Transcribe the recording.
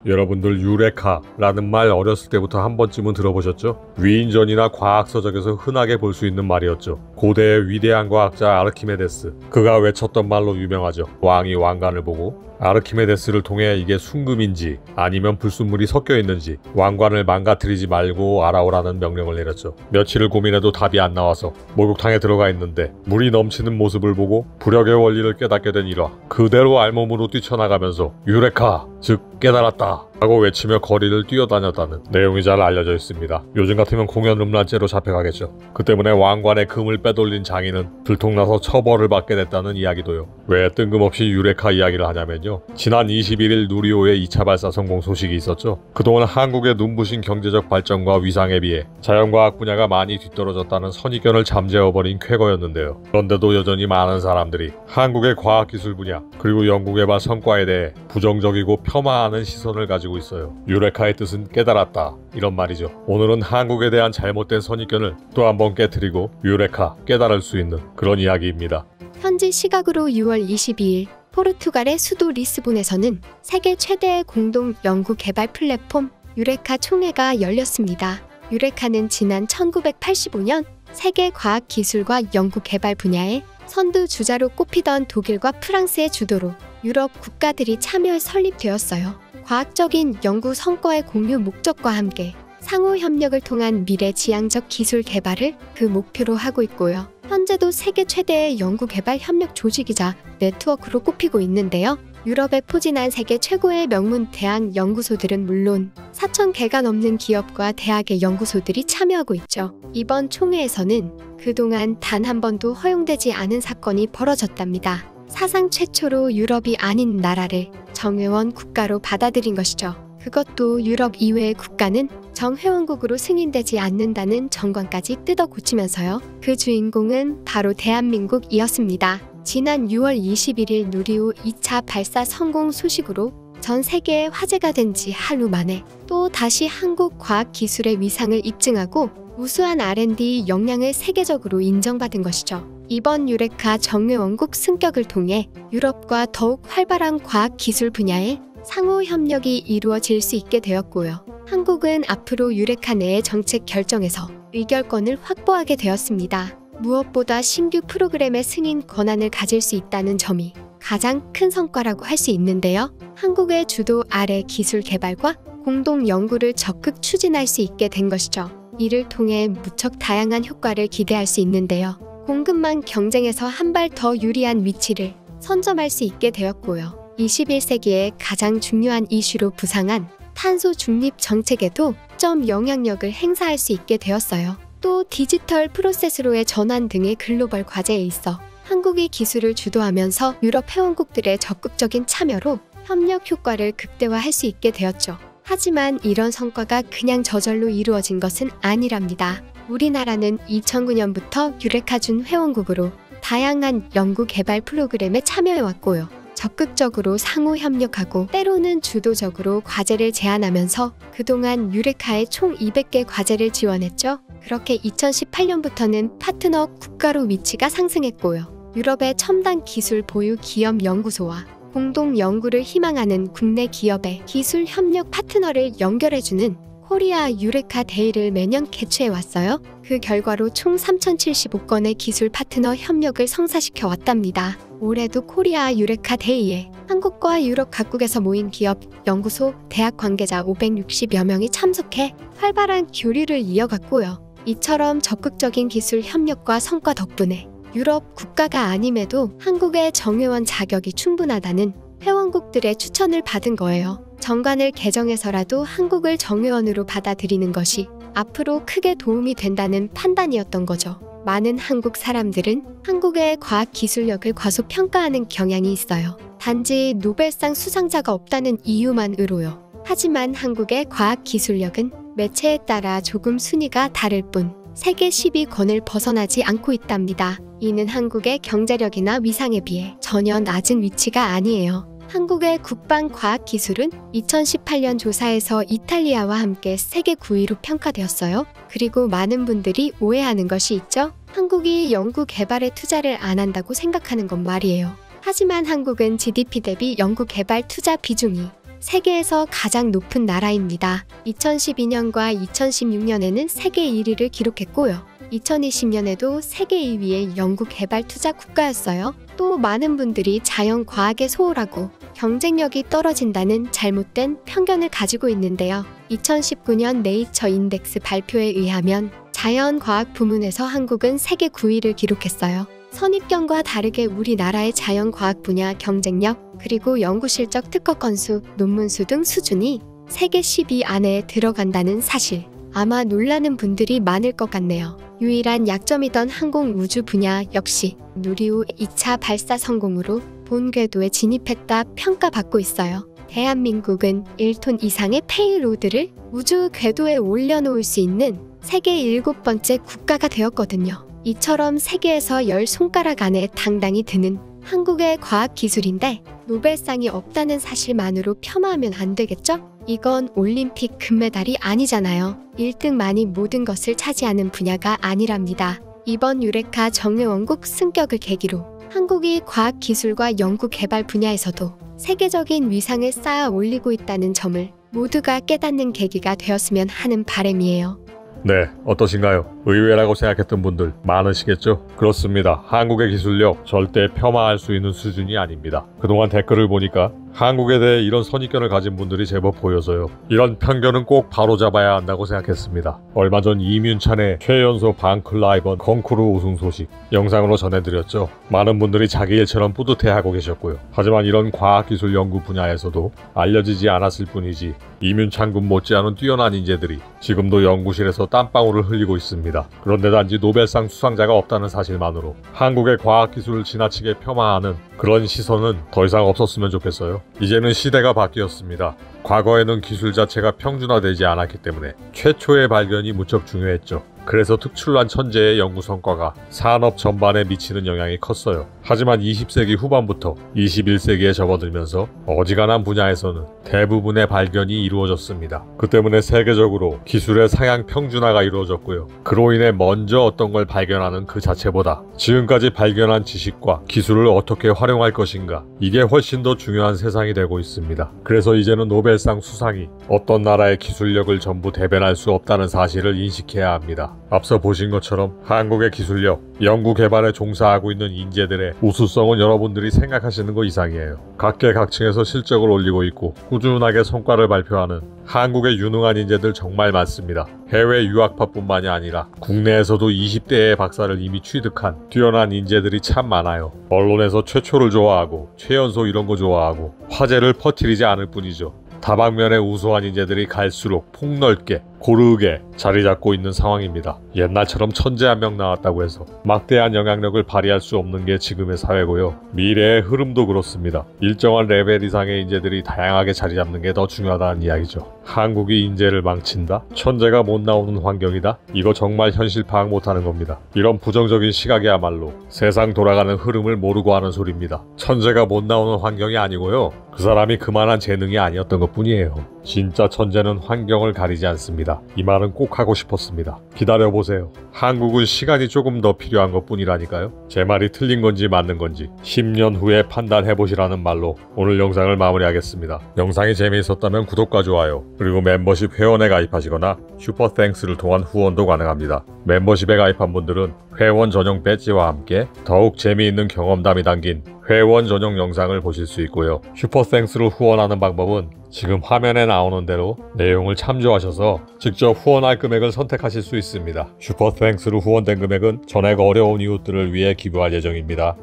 여러분들 유레카라는 말 어렸을 때부터 한 번쯤은 들어보셨죠? 위인전이나 과학서적에서 흔하게 볼 수 있는 말이었죠. 고대의 위대한 과학자 아르키메데스, 그가 외쳤던 말로 유명하죠. 왕이 왕관을 보고 아르키메데스를 통해 이게 순금인지 아니면 불순물이 섞여 있는지 왕관을 망가뜨리지 말고 알아오라는 명령을 내렸죠. 며칠을 고민해도 답이 안 나와서 목욕탕에 들어가 있는데 물이 넘치는 모습을 보고 부력의 원리를 깨닫게 된 일화, 그대로 알몸으로 뛰쳐나가면서 유레카, 즉 깨달았다 라고 외치며 거리를 뛰어다녔다는 내용이 잘 알려져 있습니다. 요즘 같으면 공연 음란죄로 잡혀가겠죠. 그 때문에 왕관의 금을 빼돌린 장인은 들통나서 처벌을 받게 됐다는 이야기도요. 왜 뜬금없이 유레카 이야기를 하냐면요, 지난 21일 누리호의 2차 발사 성공 소식이 있었죠. 그동안 한국의 눈부신 경제적 발전과 위상에 비해 자연과학 분야가 많이 뒤떨어졌다는 선입견을 잠재워버린 쾌거였는데요. 그런데도 여전히 많은 사람들이 한국의 과학기술 분야 그리고 연구개발 성과에 대해 부정적이고 폄하하는 시선을 가지고 있어요. 유레카의 뜻은 깨달았다, 이런 말이죠. 오늘은 한국에 대한 잘못된 선입견을 또 한번 깨트리고 유레카, 깨달을 수 있는 그런 이야기입니다. 현지 시각으로 6월 22일 포르투갈의 수도 리스본에서는 세계 최대의 공동 연구 개발 플랫폼 유레카 총회가 열렸습니다. 유레카는 지난 1985년 세계 과학 기술과 연구 개발 분야의 선두 주자로 꼽히던 독일과 프랑스의 주도로 유럽 국가들이 참여해 설립되었어요. 과학적인 연구 성과의 공유 목적과 함께 상호 협력을 통한 미래지향적 기술 개발을 그 목표로 하고 있고요. 현재도 세계 최대의 연구 개발 협력 조직이자 네트워크로 꼽히고 있는데요. 유럽에 포진한 세계 최고의 명문 대학 연구소들은 물론 4,000개가 넘는 기업과 대학의 연구소들이 참여하고 있죠. 이번 총회에서는 그동안 단 한 번도 허용되지 않은 사건이 벌어졌답니다. 사상 최초로 유럽이 아닌 나라를 정회원 국가로 받아들인 것이죠. 그것도 유럽 이외의 국가는 정회원국으로 승인되지 않는다는 정관까지 뜯어 고치면서요. 그 주인공은 바로 대한민국이었습니다. 지난 6월 21일 누리호 2차 발사 성공 소식으로 전 세계에 화제가 된 지 하루 만에 또 다시 한국 과학기술의 위상을 입증하고 우수한 R&D 역량을 세계적으로 인정받은 것이죠. 이번 유레카 정회원국 승격을 통해 유럽과 더욱 활발한 과학기술 분야의 상호 협력이 이루어질 수 있게 되었고요. 한국은 앞으로 유레카 내의 정책 결정에서 의결권을 확보하게 되었습니다. 무엇보다 신규 프로그램의 승인 권한을 가질 수 있다는 점이 가장 큰 성과라고 할 수 있는데요. 한국의 주도 아래 기술 개발과 공동 연구를 적극 추진할 수 있게 된 것이죠. 이를 통해 무척 다양한 효과를 기대할 수 있는데요. 공급망 경쟁에서 한 발 더 유리한 위치를 선점할 수 있게 되었고요. 21세기의 가장 중요한 이슈로 부상한 탄소 중립 정책에도 점 영향력을 행사할 수 있게 되었어요. 또 디지털 프로세스로의 전환 등의 글로벌 과제에 있어 한국이 기술을 주도하면서 유럽 회원국들의 적극적인 참여로 협력 효과를 극대화할 수 있게 되었죠. 하지만 이런 성과가 그냥 저절로 이루어진 것은 아니랍니다. 우리나라는 2009년부터 유레카 준 회원국으로 다양한 연구 개발 프로그램에 참여해왔고요. 적극적으로 상호 협력하고 때로는 주도적으로 과제를 제안하면서 그동안 유레카에 총 200개 과제를 지원했죠. 그렇게 2018년부터는 파트너 국가로 위치가 상승했고요. 유럽의 첨단 기술 보유 기업 연구소와 공동 연구를 희망하는 국내 기업의 기술 협력 파트너를 연결해주는 코리아 유레카 데이를 매년 개최해왔어요. 그 결과로 총 3,075건의 기술 파트너 협력을 성사시켜 왔답니다. 올해도 코리아 유레카 데이에 한국과 유럽 각국에서 모인 기업, 연구소, 대학 관계자 560여 명이 참석해 활발한 교류를 이어갔고요. 이처럼 적극적인 기술 협력과 성과 덕분에 유럽 국가가 아님에도 한국의 정회원 자격이 충분하다는 회원국들의 추천을 받은 거예요. 정관을 개정해서라도 한국을 정회원으로 받아들이는 것이 앞으로 크게 도움이 된다는 판단이었던 거죠. 많은 한국 사람들은 한국의 과학기술력을 과소평가하는 경향이 있어요. 단지 노벨상 수상자가 없다는 이유만으로요. 하지만 한국의 과학기술력은 매체에 따라 조금 순위가 다를 뿐 세계 10위권을 벗어나지 않고 있답니다. 이는 한국의 경제력이나 위상에 비해 전혀 낮은 위치가 아니에요. 한국의 국방과학기술은 2018년 조사에서 이탈리아와 함께 세계 9위로 평가되었어요. 그리고 많은 분들이 오해하는 것이 있죠. 한국이 연구 개발에 투자를 안 한다고 생각하는 건 말이에요. 하지만 한국은 GDP 대비 연구 개발 투자 비중이 세계에서 가장 높은 나라입니다. 2012년과 2016년에는 세계 1위를 기록했고요. 2020년에도 세계 2위의 연구 개발 투자 국가였어요. 또 많은 분들이 자연과학에 소홀하고 경쟁력이 떨어진다는 잘못된 편견을 가지고 있는데요. 2019년 네이처 인덱스 발표에 의하면 자연과학 부문에서 한국은 세계 9위를 기록했어요. 선입견과 다르게 우리나라의 자연과학 분야 경쟁력, 그리고 연구실적 특허 건수, 논문수 등 수준이 세계 10위 안에 들어간다는 사실, 아마 놀라는 분들이 많을 것 같네요. 유일한 약점이던 항공우주 분야 역시 누리 후 2차 발사 성공으로 본 궤도에 진입했다 평가받고 있어요. 대한민국은 1톤 이상의 페이로드를 우주 궤도에 올려놓을 수 있는 세계 7번째 국가가 되었거든요. 이처럼 세계에서 10손가락 안에 당당히 드는 한국의 과학기술인데 노벨상이 없다는 사실만으로 폄하하면 안 되겠죠? 이건 올림픽 금메달이 아니잖아요. 1등만이 모든 것을 차지하는 분야가 아니랍니다. 이번 유레카 정예원국 승격을 계기로 한국이 과학기술과 연구개발 분야에서도 세계적인 위상을 쌓아 올리고 있다는 점을 모두가 깨닫는 계기가 되었으면 하는 바람이에요. 네, 어떠신가요? 의외라고 생각했던 분들 많으시겠죠? 그렇습니다. 한국의 기술력 절대 폄하할 수 있는 수준이 아닙니다. 그동안 댓글을 보니까 한국에 대해 이런 선입견을 가진 분들이 제법 보여서요. 이런 편견은 꼭 바로잡아야 한다고 생각했습니다. 얼마 전 이민찬의 최연소 방클라이번 컨쿠르 우승 소식 영상으로 전해드렸죠. 많은 분들이 자기 일처럼 뿌듯해하고 계셨고요. 하지만 이런 과학기술 연구 분야에서도 알려지지 않았을 뿐이지 이민찬 군 못지않은 뛰어난 인재들이 지금도 연구실에서 땀방울을 흘리고 있습니다. 그런데 단지 노벨상 수상자가 없다는 사실만으로 한국의 과학기술을 지나치게 폄하하는 그런 시선은 더 이상 없었으면 좋겠어요. 이제는 시대가 바뀌었습니다. 과거에는 기술 자체가 평준화되지 않았기 때문에 최초의 발견이 무척 중요했죠. 그래서 특출난 천재의 연구 성과가 산업 전반에 미치는 영향이 컸어요. 하지만 20세기 후반부터 21세기에 접어들면서 어지간한 분야에서는 대부분의 발견이 이루어졌습니다. 그 때문에 세계적으로 기술의 상향 평준화가 이루어졌고요. 그로 인해 먼저 어떤 걸 발견하는 그 자체보다 지금까지 발견한 지식과 기술을 어떻게 활용할 것인가, 이게 훨씬 더 중요한 세상이 되고 있습니다. 그래서 이제는 노벨상 수상이 어떤 나라의 기술력을 전부 대변할 수 없다는 사실을 인식해야 합니다. 앞서 보신 것처럼 한국의 기술력, 연구 개발에 종사하고 있는 인재들의 우수성은 여러분들이 생각하시는 것 이상이에요. 각계각층에서 실적을 올리고 있고 꾸준하게 성과를 발표하는 한국의 유능한 인재들 정말 많습니다. 해외 유학파뿐만이 아니라 국내에서도 20대의 박사를 이미 취득한 뛰어난 인재들이 참 많아요. 언론에서 최초를 좋아하고 최연소 이런 거 좋아하고 화제를 퍼뜨리지 않을 뿐이죠. 다방면의 우수한 인재들이 갈수록 폭넓게 고르게 자리 잡고 있는 상황입니다. 옛날처럼 천재 한 명 나왔다고 해서 막대한 영향력을 발휘할 수 없는 게 지금의 사회고요. 미래의 흐름도 그렇습니다. 일정한 레벨 이상의 인재들이 다양하게 자리 잡는 게 더 중요하다는 이야기죠. 한국이 인재를 망친다? 천재가 못 나오는 환경이다? 이거 정말 현실 파악 못하는 겁니다. 이런 부정적인 시각이야말로 세상 돌아가는 흐름을 모르고 하는 소리입니다. 천재가 못 나오는 환경이 아니고요. 그 사람이 그만한 재능이 아니었던 것뿐이에요. 진짜 천재는 환경을 가리지 않습니다. 이 말은 꼭 하고 싶었습니다. 기다려보세요. 한국은 시간이 조금 더 필요한 것뿐이라니까요. 제 말이 틀린 건지 맞는 건지 10년 후에 판단해보시라는 말로 오늘 영상을 마무리하겠습니다. 영상이 재미있었다면 구독과 좋아요, 그리고 멤버십 회원에 가입하시거나 슈퍼땡스를 통한 후원도 가능합니다. 멤버십에 가입한 분들은 회원 전용 배지와 함께 더욱 재미있는 경험담이 담긴 회원 전용 영상을 보실 수 있고요. 슈퍼땡스를 후원하는 방법은 지금 화면에 나오는 대로 내용을 참조하셔서 직접 후원할 금액을 선택하실 수 있습니다. 슈퍼땡스로 후원된 금액은 전액 어려운 이웃들을 위해 기부할 예정입니다.